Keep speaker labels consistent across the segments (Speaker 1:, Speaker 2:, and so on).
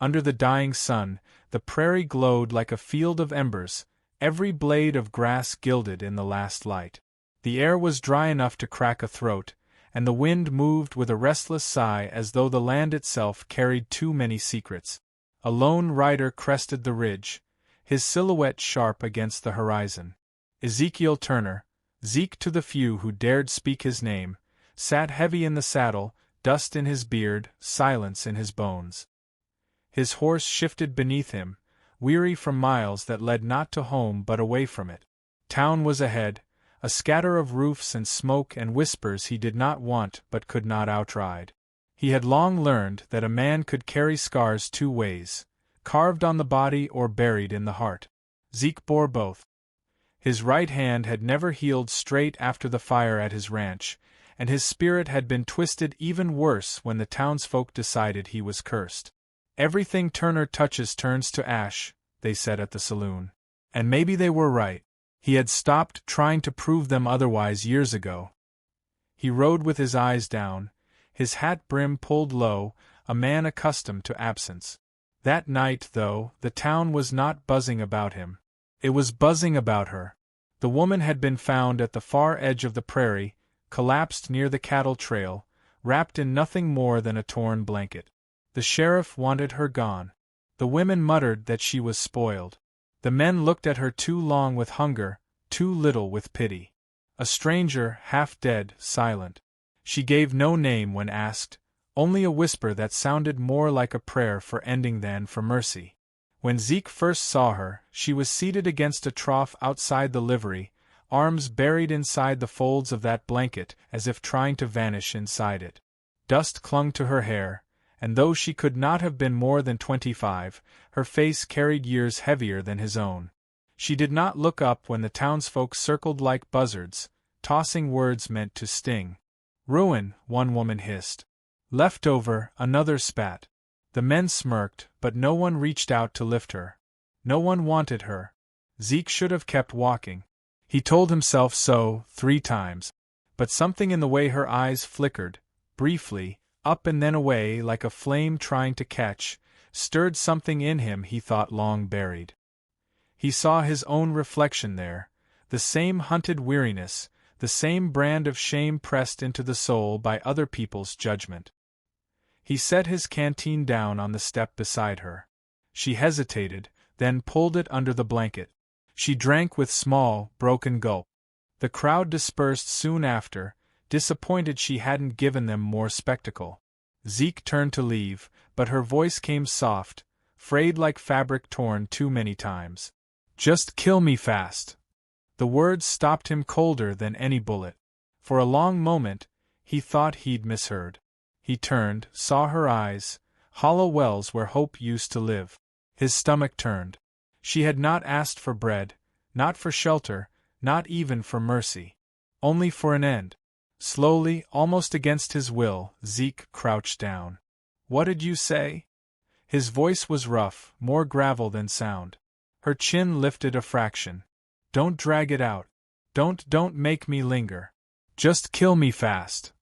Speaker 1: Under the dying sun, the prairie glowed like a field of embers, every blade of grass gilded in the last light. The air was dry enough to crack a throat, and the wind moved with a restless sigh as though the land itself carried too many secrets. A lone rider crested the ridge, his silhouette sharp against the horizon. Ezekiel Turner, Zeke to the few who dared speak his name, sat heavy in the saddle, dust in his beard, silence in his bones. His horse shifted beneath him, weary from miles that led not to home but away from it. Town was ahead, a scatter of roofs and smoke and whispers he did not want but could not outride. He had long learned that a man could carry scars two ways, carved on the body or buried in the heart. Zeke bore both. His right hand had never healed straight after the fire at his ranch, and his spirit had been twisted even worse when the townsfolk decided he was cursed. Everything Turner touches turns to ash, they said at the saloon. And maybe they were right. He had stopped trying to prove them otherwise years ago. He rode with his eyes down, his hat brim pulled low, a man accustomed to absence. That night, though, the town was not buzzing about him. It was buzzing about her. The woman had been found at the far edge of the prairie, collapsed near the cattle trail, wrapped in nothing more than a torn blanket. The sheriff wanted her gone. The women muttered that she was spoiled. The men looked at her too long with hunger, too little with pity. A stranger, half dead, silent. She gave no name when asked, only a whisper that sounded more like a prayer for ending than for mercy. When Zeke first saw her, she was seated against a trough outside the livery, arms buried inside the folds of that blanket as if trying to vanish inside it. Dust clung to her hair, and though she could not have been more than 25, her face carried years heavier than his own. She did not look up when the townsfolk circled like buzzards, tossing words meant to sting. "Ruin," one woman hissed. "Leftover," another spat. The men smirked, but no one reached out to lift her. No one wanted her. Zeke should have kept walking. He told himself so 3 times. But something in the way her eyes flickered, briefly, up and then away like a flame trying to catch, stirred something in him he thought long buried. He saw his own reflection there, the same hunted weariness, the same brand of shame pressed into the soul by other people's judgment. He set his canteen down on the step beside her. She hesitated, then pulled it under the blanket. She drank with small, broken gulp. The crowd dispersed soon after, disappointed she hadn't given them more spectacle. Zeke turned to leave, but her voice came soft, frayed like fabric torn too many times. "Just kill me fast." The words stopped him colder than any bullet. For a long moment, he thought he'd misheard. He turned, saw her eyes, hollow wells where hope used to live. His stomach turned. She had not asked for bread, not for shelter, not even for mercy. Only for an end. Slowly, almost against his will, Zeke crouched down. "What did you say?" His voice was rough, more gravel than sound. Her chin lifted a fraction. "Don't drag it out. Don't make me linger. Just kill me fast."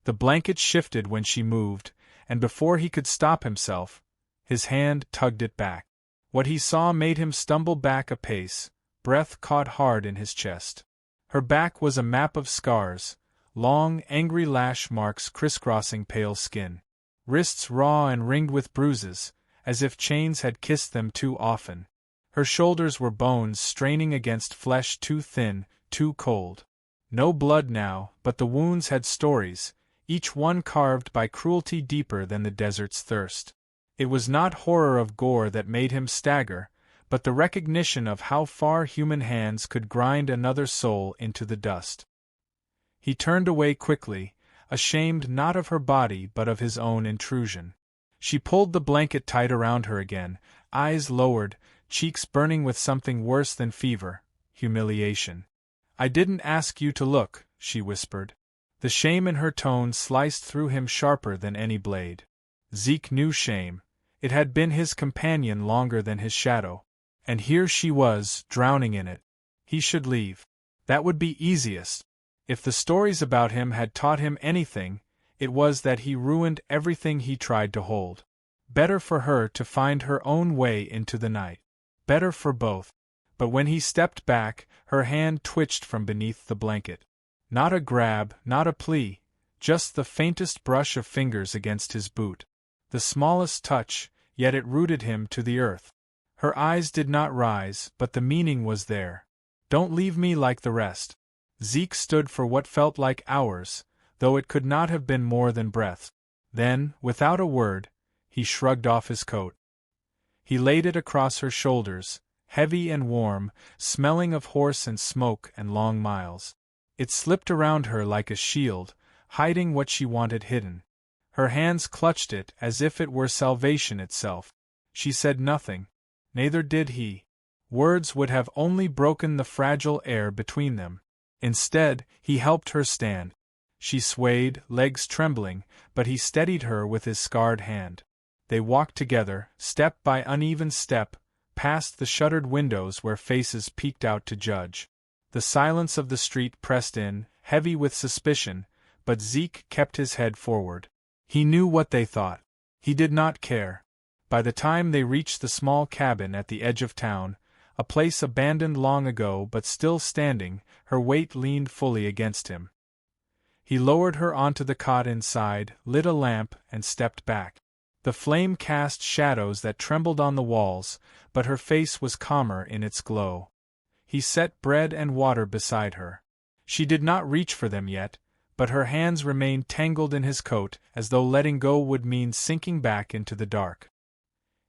Speaker 1: The blanket shifted when she moved, and before he could stop himself, his hand tugged it back. What he saw made him stumble back a pace, breath caught hard in his chest. Her back was a map of scars, long, angry lash marks crisscrossing pale skin. Wrists raw and ringed with bruises, as if chains had kissed them too often. Her shoulders were bones straining against flesh too thin, too cold. No blood now, but the wounds had stories, each one carved by cruelty deeper than the desert's thirst. It was not horror of gore that made him stagger, but the recognition of how far human hands could grind another soul into the dust. He turned away quickly, ashamed not of her body but of his own intrusion. She pulled the blanket tight around her again, eyes lowered, cheeks burning with something worse than fever, humiliation. "I didn't ask you to look," she whispered. The shame in her tone sliced through him sharper than any blade. Zeke knew shame. It had been his companion longer than his shadow. And here she was, drowning in it. He should leave. That would be easiest. If the stories about him had taught him anything, it was that he ruined everything he tried to hold. Better for her to find her own way into the night. Better for both. But when he stepped back, her hand twitched from beneath the blanket. Not a grab, not a plea, just the faintest brush of fingers against his boot. The smallest touch, yet it rooted him to the earth. Her eyes did not rise, but the meaning was there. Don't leave me like the rest. Zeke stood for what felt like hours, though it could not have been more than breaths. Then, without a word, he shrugged off his coat. He laid it across her shoulders, heavy and warm, smelling of horse and smoke and long miles. It slipped around her like a shield, hiding what she wanted hidden. Her hands clutched it as if it were salvation itself. She said nothing. Neither did he. Words would have only broken the fragile air between them. Instead, he helped her stand. She swayed, legs trembling, but he steadied her with his scarred hand. They walked together, step by uneven step, past the shuttered windows where faces peeked out to judge. The silence of the street pressed in, heavy with suspicion, but Zeke kept his head forward. He knew what they thought. He did not care. By the time they reached the small cabin at the edge of town, a place abandoned long ago but still standing, her weight leaned fully against him. He lowered her onto the cot inside, lit a lamp, and stepped back. The flame cast shadows that trembled on the walls, but her face was calmer in its glow. He set bread and water beside her. She did not reach for them yet, but her hands remained tangled in his coat, as though letting go would mean sinking back into the dark.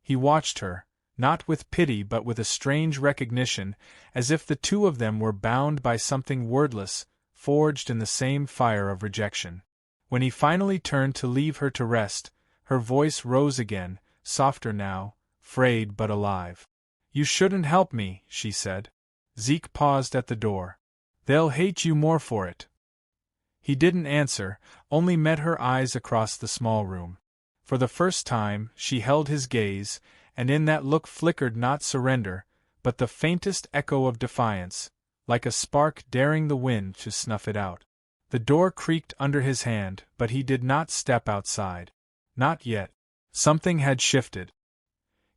Speaker 1: He watched her, not with pity but with a strange recognition, as if the two of them were bound by something wordless, forged in the same fire of rejection. When he finally turned to leave her to rest, her voice rose again, softer now, frayed but alive. "You shouldn't help me," she said. Zeke paused at the door. "They'll hate you more for it." He didn't answer, only met her eyes across the small room. For the first time, she held his gaze, and in that look flickered not surrender, but the faintest echo of defiance, like a spark daring the wind to snuff it out. The door creaked under his hand, but he did not step outside. Not yet. Something had shifted.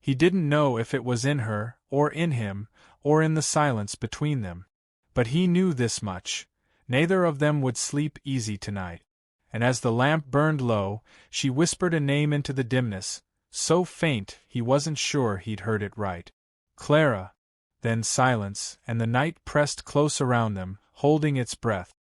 Speaker 1: He didn't know if it was in her, or in him, or in the silence between them. But he knew this much. Neither of them would sleep easy tonight. And as the lamp burned low, she whispered a name into the dimness, so faint he wasn't sure he'd heard it right. "Clara." Then silence, and the night pressed close around them, holding its breath.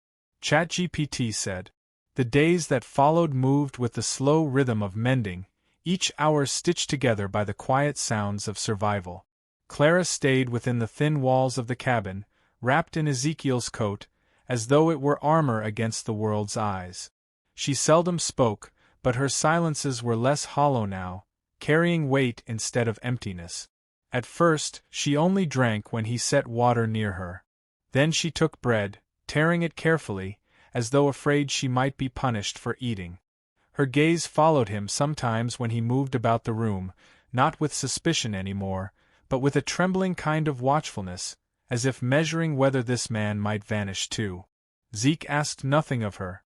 Speaker 1: ChatGPT said. The days that followed moved with the slow rhythm of mending, each hour stitched together by the quiet sounds of survival. Clara stayed within the thin walls of the cabin, wrapped in Ezekiel's coat, as though it were armor against the world's eyes. She seldom spoke, but her silences were less hollow now, carrying weight instead of emptiness. At first, she only drank when he set water near her. Then she took bread, tearing it carefully, as though afraid she might be punished for eating. Her gaze followed him sometimes when he moved about the room, not with suspicion anymore, but with a trembling kind of watchfulness, as if measuring whether this man might vanish too. Zeke asked nothing of her.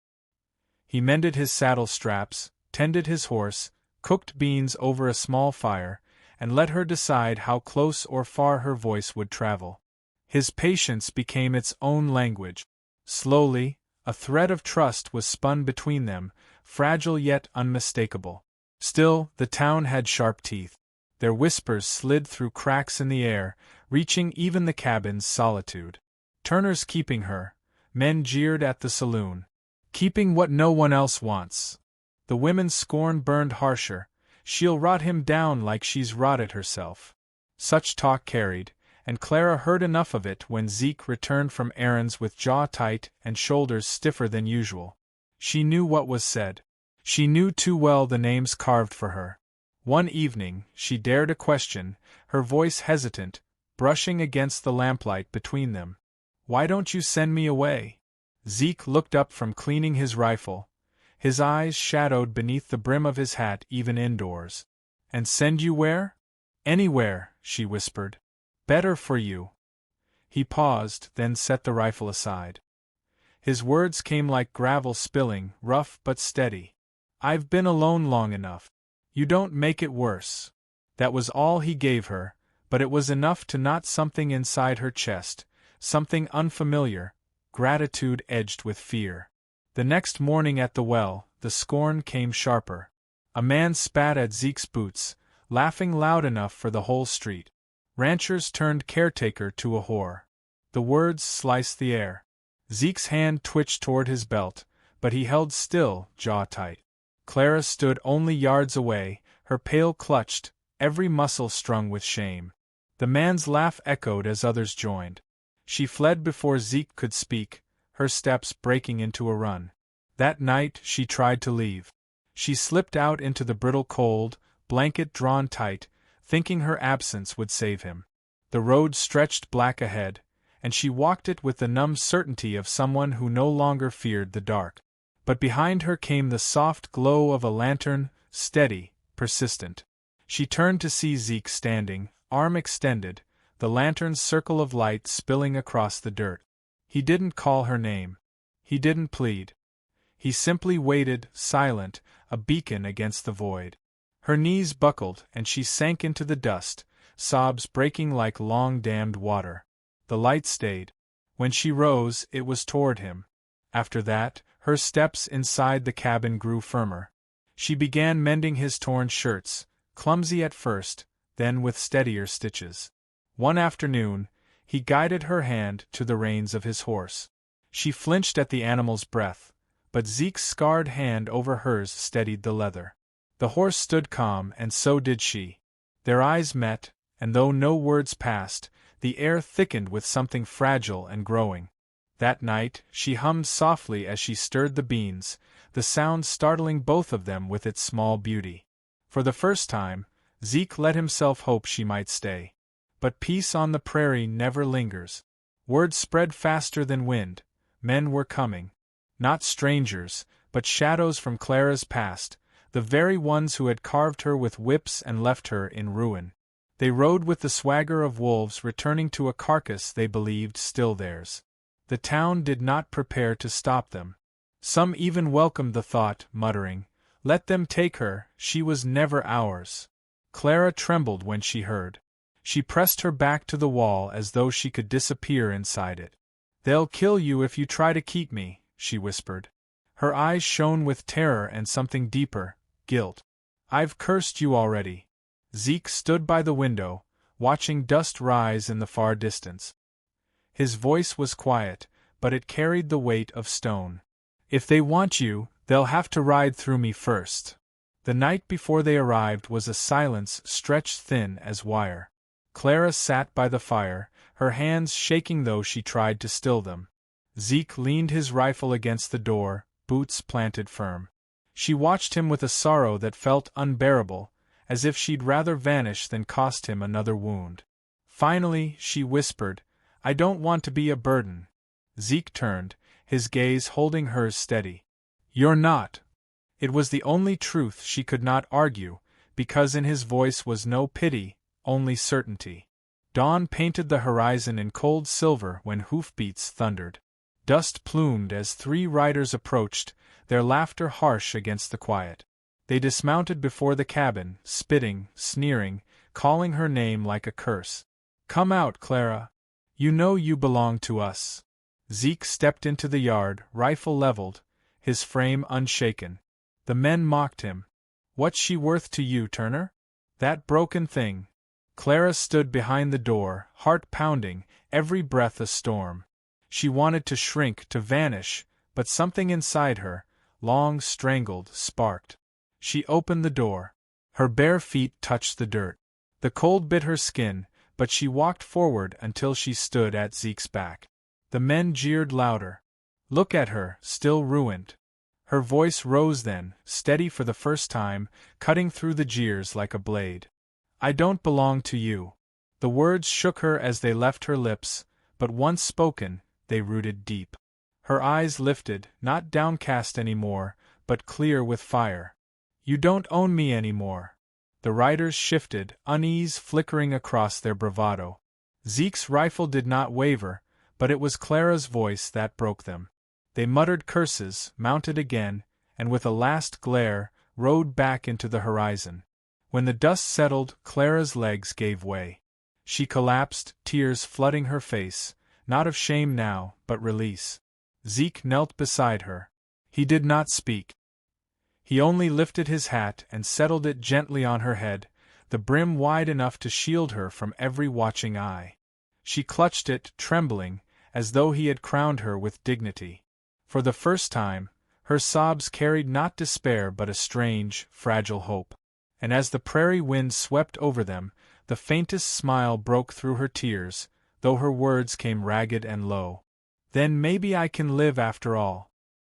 Speaker 1: He mended his saddle straps, tended his horse, cooked beans over a small fire, and let her decide how close or far her voice would travel. His patience became its own language. Slowly, a thread of trust was spun between them, fragile yet unmistakable. Still, the town had sharp teeth. Their whispers slid through cracks in the air, reaching even the cabin's solitude. Turner's keeping her. Men jeered at the saloon. Keeping what no one else wants. The women's scorn burned harsher. She'll rot him down like she's rotted herself. Such talk carried, and Clara heard enough of it when Zeke returned from errands with jaw tight and shoulders stiffer than usual. She knew what was said. She knew too well the names carved for her. One evening, she dared a question, her voice hesitant, brushing against the lamplight between them. "Why don't you send me away?" Zeke looked up from cleaning his rifle, his eyes shadowed beneath the brim of his hat even indoors. "And send you where?" "Anywhere," she whispered. "Better for you." He paused, then set the rifle aside. His words came like gravel spilling, rough but steady. "I've been alone long enough. You don't make it worse. That was all he gave her, but it was enough to knot something inside her chest, something unfamiliar, gratitude edged with fear. The next morning at the well, the scorn came sharper. A man spat at Zeke's boots, laughing loud enough for the whole street. Ranchers turned caretaker to a whore. The words sliced the air. Zeke's hand twitched toward his belt, but he held still, jaw tight. Clara stood only yards away, her pail clutched, every muscle strung with shame. The man's laugh echoed as others joined. She fled before Zeke could speak, her steps breaking into a run. That night she tried to leave. She slipped out into the brittle cold, blanket drawn tight, thinking her absence would save him. The road stretched black ahead, and she walked it with the numb certainty of someone who no longer feared the dark. But behind her came the soft glow of a lantern, steady, persistent. She turned to see Zeke standing, arm extended, the lantern's circle of light spilling across the dirt. He didn't call her name. He didn't plead. He simply waited, silent, a beacon against the void. Her knees buckled and she sank into the dust, sobs breaking like long-dammed water. The light stayed. When she rose, it was toward him. After that, her steps inside the cabin grew firmer. She began mending his torn shirts, clumsy at first, then with steadier stitches. One afternoon, he guided her hand to the reins of his horse. She flinched at the animal's breath, but Zeke's scarred hand over hers steadied the leather. The horse stood calm, and so did she. Their eyes met, and though no words passed, the air thickened with something fragile and growing. That night, she hummed softly as she stirred the beans, the sound startling both of them with its small beauty. For the first time, Zeke let himself hope she might stay. But peace on the prairie never lingers. Word spread faster than wind. Men were coming. Not strangers, but shadows from Clara's past, the very ones who had carved her with whips and left her in ruin. They rode with the swagger of wolves returning to a carcass they believed still theirs. The town did not prepare to stop them. Some even welcomed the thought, muttering, "Let them take her, she was never ours." Clara trembled when she heard. She pressed her back to the wall as though she could disappear inside it. "They'll kill you if you try to keep me," she whispered. Her eyes shone with terror and something deeper, guilt. "I've cursed you already." Zeke stood by the window, watching dust rise in the far distance. His voice was quiet, but it carried the weight of stone. "If they want you, they'll have to ride through me first." The night before they arrived was a silence stretched thin as wire. Clara sat by the fire, her hands shaking though she tried to still them. Zeke leaned his rifle against the door, boots planted firm. She watched him with a sorrow that felt unbearable, as if she'd rather vanish than cost him another wound. Finally, she whispered, "I don't want to be a burden." Zeke turned, his gaze holding hers steady. "You're not." It was the only truth she could not argue, because in his voice was no pity, only certainty. Dawn painted the horizon in cold silver when hoofbeats thundered. Dust plumed as three riders approached, their laughter harsh against the quiet. They dismounted before the cabin, spitting, sneering, calling her name like a curse. "Come out, Clara. You know you belong to us." Zeke stepped into the yard, rifle leveled, his frame unshaken. The men mocked him. "What's she worth to you, Turner? That broken thing." Clara stood behind the door, heart pounding, every breath a storm. She wanted to shrink, to vanish, but something inside her, long strangled, sparked. She opened the door. Her bare feet touched the dirt. The cold bit her skin, but she walked forward until she stood at Zeke's back. The men jeered louder. Look at her, still ruined. Her voice rose then, steady for the first time, cutting through the jeers like a blade. "I don't belong to you." The words shook her as they left her lips, but once spoken, they rooted deep. Her eyes lifted, not downcast anymore, but clear with fire. "You don't own me anymore." The riders shifted, unease flickering across their bravado. Zeke's rifle did not waver, but it was Clara's voice that broke them. They muttered curses, mounted again, and with a last glare, rode back into the horizon. When the dust settled, Clara's legs gave way. She collapsed, tears flooding her face, not of shame now, but release. Zeke knelt beside her. He did not speak. He only lifted his hat and settled it gently on her head, the brim wide enough to shield her from every watching eye. She clutched it, trembling, as though he had crowned her with dignity. For the first time, her sobs carried not despair but a strange, fragile hope. And as the prairie wind swept over them, the faintest smile broke through her tears, though her words came ragged and low. Then maybe I can live after all,